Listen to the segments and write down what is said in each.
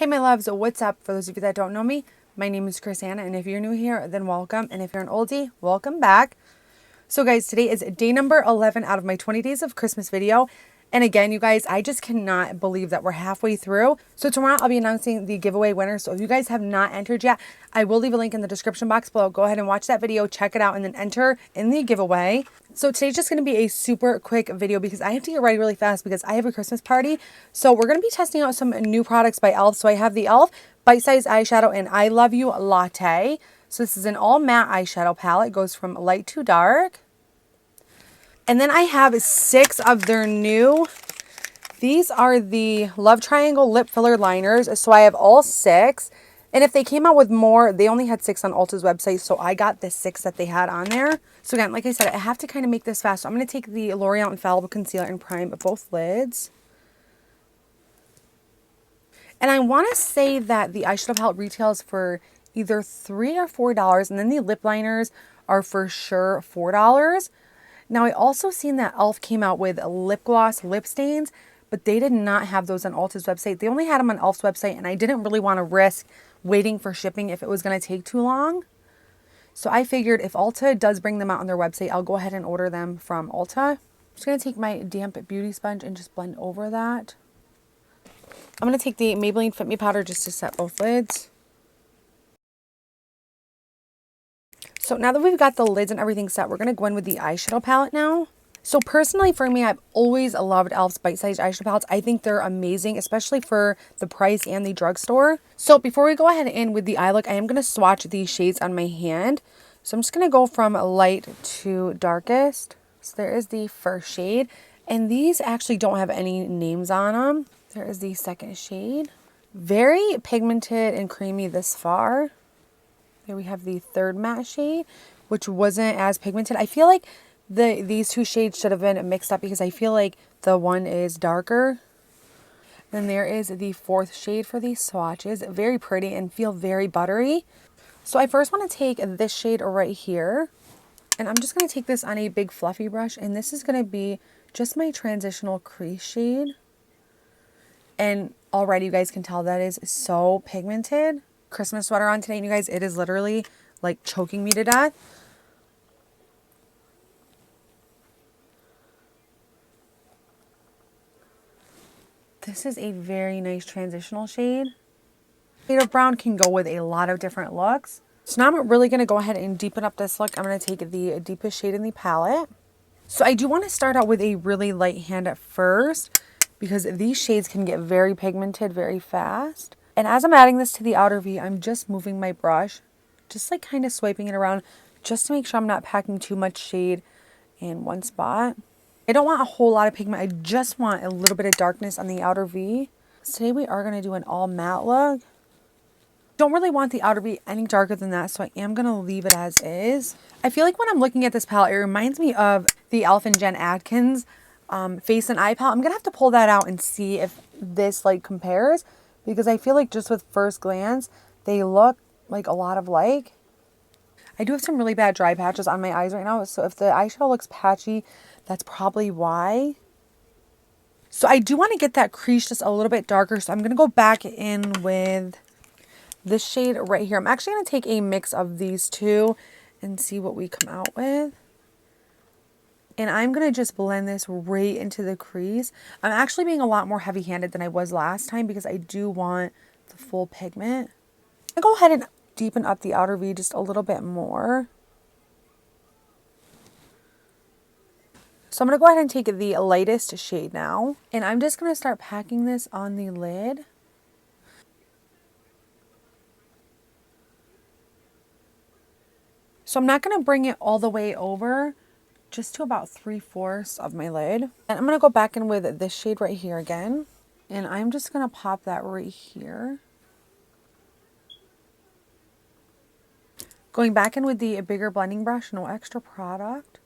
Hey my loves, what's up? For those of you that don't know me, my name is Crissanna, and if you're new here, then welcome, and if you're an oldie, welcome back. So guys, today is day number 11 out of my 20 days of Christmas video. And again, you guys, I just cannot believe that we're halfway through. So tomorrow I'll be announcing the giveaway winner. So if you guys have not entered yet, I will leave a link in the description box below. Go ahead and watch that video, check it out, and then enter in the giveaway. So today's just going to be a super quick video because I have to get ready really fast because I have a Christmas party. So we're going to be testing out some new products by e.l.f. So I have the e.l.f. Bite Size Eyeshadow and I Love You Latte. So this is an all matte eyeshadow palette. It goes from light to dark. And then I have 6 of their new, these are the Love Triangle Lip Filler Liners. So I have all 6. And if they came out with more, they only had 6 on Ulta's website. So I got the 6 that they had on there. So again, like I said, I have to kind of make this fast. So I'm going to take the L'Oreal Infallible Concealer and prime both lids. And I want to say that the eyeshadow palette retails for either $3 or $4. And then the lip liners are for sure $4. Now, I also seen that e.l.f. came out with lip gloss lip stains, but they did not have those on Ulta's website. They only had them on e.l.f.'s website, and I didn't really want to risk waiting for shipping if it was going to take too long. So I figured if Ulta does bring them out on their website, I'll go ahead and order them from Ulta. I'm just going to take my damp beauty sponge and just blend over that. I'm going to take the Maybelline Fit Me powder just to set both lids. So now that we've got the lids and everything set, we're going to go in with the eyeshadow palette now. So personally for me, I've always loved e.l.f.'s bite-sized eyeshadow palettes. I think they're amazing, especially for the price and the drugstore. So before we go ahead in with the eye look, I am going to swatch these shades on my hand. So I'm just going to go from light to darkest. So there is the first shade. And these actually don't have any names on them. There is the second shade. Very pigmented and creamy this far. Here we have the third matte shade, which wasn't as pigmented. I feel like these 2 shades should have been mixed up because I feel like the one is darker. Then there is the 4th shade for these swatches. Very pretty and feel very buttery. So I first want to take this shade right here. And I'm just going to take this on a big fluffy brush. And this is going to be just my transitional crease shade. And already you guys can tell that is so pigmented. Christmas sweater on today, and you guys, it is literally like choking me to death. This is a very nice transitional shade. Shade of brown can go with a lot of different looks. So now I'm really going to go ahead and deepen up this look. I'm going to take the deepest shade in the palette. So I do want to start out with a really light hand at first because these shades can get very pigmented very fast. And as I'm adding this to the outer V, I'm just moving my brush, just like kind of swiping it around just to make sure I'm not packing too much shade in one spot. I don't want a whole lot of pigment. I just want a little bit of darkness on the outer V. So today we are going to do an all matte look. Don't really want the outer V any darker than that, so I am going to leave it as is. I feel like when I'm looking at this palette, it reminds me of the e.l.f. and Jen Atkins face and eye palette. I'm going to have to pull that out and see if this like compares. Because I feel like just with first glance, they look like a lot of like. I do have some really bad dry patches on my eyes right now. So if the eyeshadow looks patchy, that's probably why. So I do want to get that crease just a little bit darker. So I'm going to go back in with this shade right here. I'm actually going to take a mix of these 2 and see what we come out with. And I'm going to just blend this right into the crease. I'm actually being a lot more heavy-handed than I was last time because I do want the full pigment. I'll go ahead and deepen up the outer V just a little bit more. So I'm going to go ahead and take the lightest shade now. And I'm just going to start packing this on the lid. So I'm not going to bring it all the way over, just to about 3/4 of my lid. And I'm going to go back in with this shade right here again. And I'm just going to pop that right here. Going back in with the bigger blending brush, no extra product.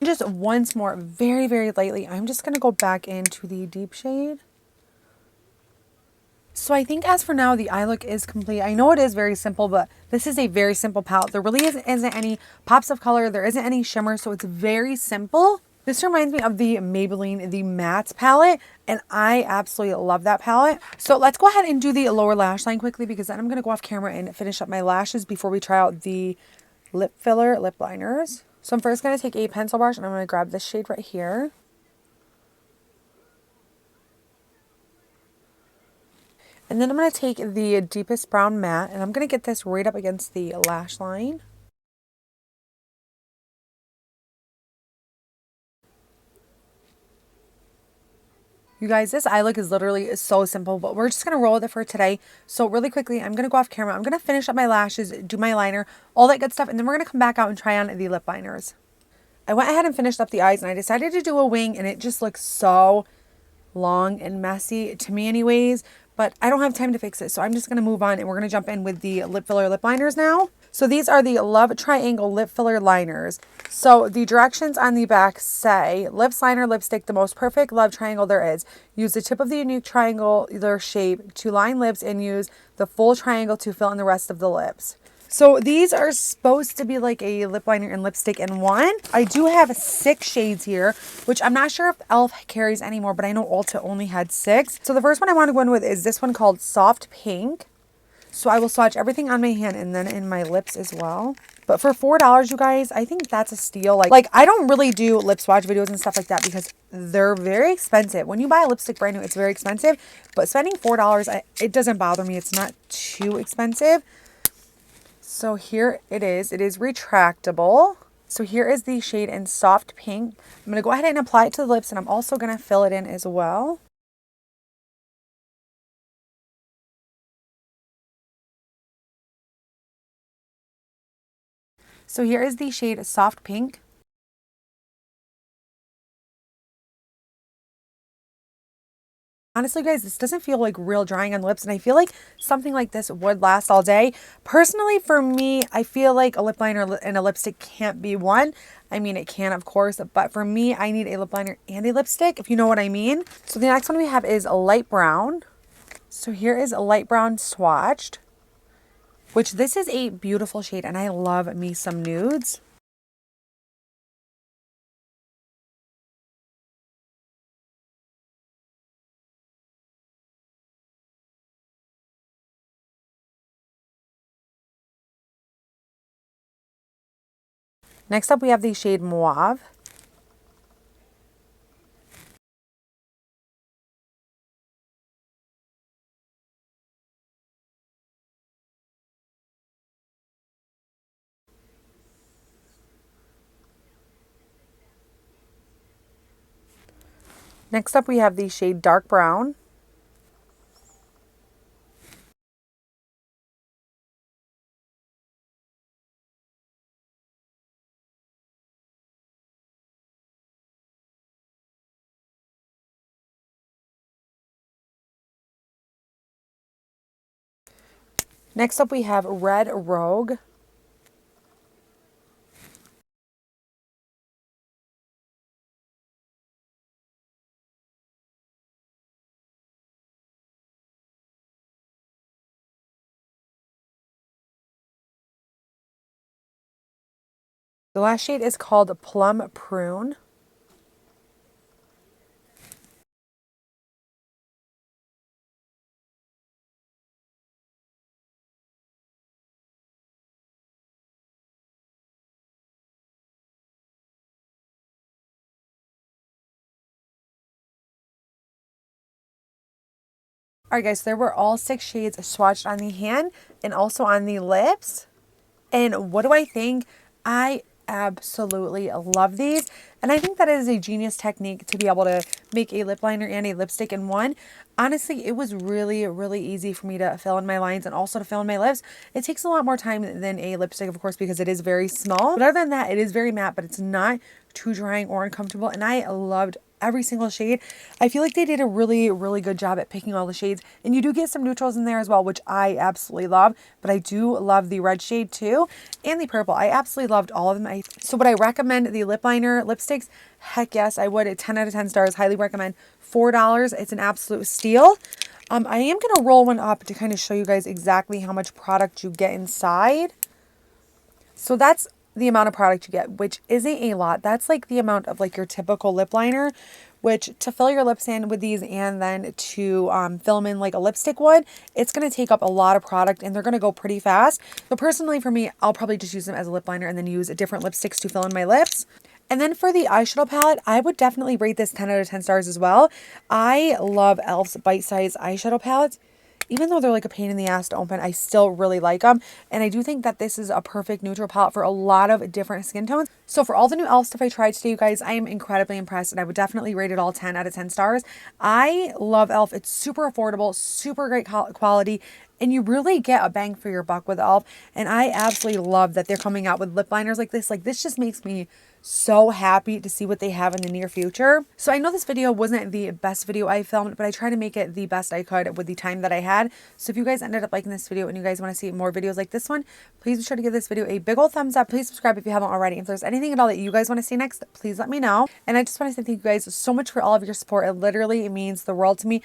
Just once more, very, very lightly, I'm just going to go back into the deep shade. So I think as for now, the eye look is complete. I know it is very simple, but this is a very simple palette. There really isn't any pops of color. There isn't any shimmer, so it's very simple. This reminds me of the Maybelline, the Matte palette, and I absolutely love that palette. So let's go ahead and do the lower lash line quickly because then I'm going to go off camera and finish up my lashes before we try out the lip filler lip liners. So I'm first going to take a pencil brush and I'm going to grab this shade right here. And then I'm going to take the deepest brown matte and I'm going to get this right up against the lash line. You guys, this eye look is literally so simple, but we're just going to roll with it for today. So really quickly, I'm going to go off camera. I'm going to finish up my lashes, do my liner, all that good stuff. And then we're going to come back out and try on the lip liners. I went ahead and finished up the eyes and I decided to do a wing and it just looks so long and messy to me anyways, but I don't have time to fix it. So I'm just going to move on and we're going to jump in with the lip filler lip liners now. So these are the Love Triangle Lip Filler Liners. So the directions on the back say, lips liner lipstick, the most perfect love triangle there is. Use the tip of the unique triangular shape to line lips and use the full triangle to fill in the rest of the lips. So these are supposed to be like a lip liner and lipstick in one. I do have 6 shades here, which I'm not sure if e.l.f. carries anymore, but I know Ulta only had 6. So the first one I want to go in with is this one called Soft Pink. So I will swatch everything on my hand and then in my lips as well. But for $4, you guys, I think that's a steal. Like I don't really do lip swatch videos and stuff like that because they're very expensive. When you buy a lipstick brand new, it's very expensive. But spending $4, it doesn't bother me. It's not too expensive. So here it is. It is retractable. So here is the shade in Soft Pink. I'm going to go ahead and apply it to the lips and I'm also going to fill it in as well. So here is the shade Soft Pink. Honestly, guys, this doesn't feel like real drying on the lips, and I feel like something like this would last all day. Personally, for me, I feel like a lip liner and a lipstick can't be one. I mean, it can, of course, but for me, I need a lip liner and a lipstick, if you know what I mean. So the next one we have is a light brown. So here is a light brown swatched, which this is a beautiful shade, and I love me some nudes. Next up, we have the shade Muave. Next up, we have the shade Dark Brown. Next up, we have Red Rogue. The last shade is called Plum Prune. Alright guys, so there were all 6 shades swatched on the hand and also on the lips. And what do I think? I absolutely love these. And I think that is a genius technique to be able to make a lip liner and a lipstick in one. Honestly, it was really, really easy for me to fill in my lines and also to fill in my lips. It takes a lot more time than a lipstick, of course, because it is very small. But other than that, it is very matte, but it's not too drying or uncomfortable. And I loved every single shade. I feel like they did a really, really good job at picking all the shades. And you do get some neutrals in there as well, which I absolutely love. But I do love the red shade too. And the purple. I absolutely loved all of them. So would I recommend the lip liner lipsticks? Heck yes, I would. 10 out of 10 stars. Highly recommend. $4. It's an absolute steal. I am going to roll one up to kind of show you guys exactly how much product you get inside. So that's the amount of product you get, which isn't a lot. That's like the amount of like your typical lip liner, which to fill your lips in with these and then to fill them in like a lipstick would, it's going to take up a lot of product and they're going to go pretty fast. So personally for me, I'll probably just use them as a lip liner and then use different lipsticks to fill in my lips. And then for the eyeshadow palette, I would definitely rate this 10 out of 10 stars as well. I love e.l.f.'s bite-sized eyeshadow palettes. Even though they're like a pain in the ass to open, I still really like them. And I do think that this is a perfect neutral palette for a lot of different skin tones. So for all the new e.l.f. stuff I tried today, you guys, I am incredibly impressed and I would definitely rate it all 10 out of 10 stars. I love e.l.f. It's super affordable, super great quality, and you really get a bang for your buck with e.l.f. And I absolutely love that they're coming out with lip liners like this. Like this just makes me so happy to see what they have in the near future. So I know this video wasn't the best video I filmed, but I tried to make it the best I could with the time that I had. So if you guys ended up liking this video and you guys want to see more videos like this one, please be sure to give this video a big old thumbs up. Please subscribe if you haven't already. If there's anything at all that you guys want to see next, please let me know. And I just want to say thank you guys so much for all of your support. It literally means the world to me.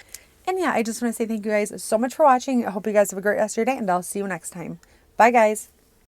And yeah, I just want to say thank you guys so much for watching. I hope you guys have a great rest of your day and I'll see you next time. Bye guys.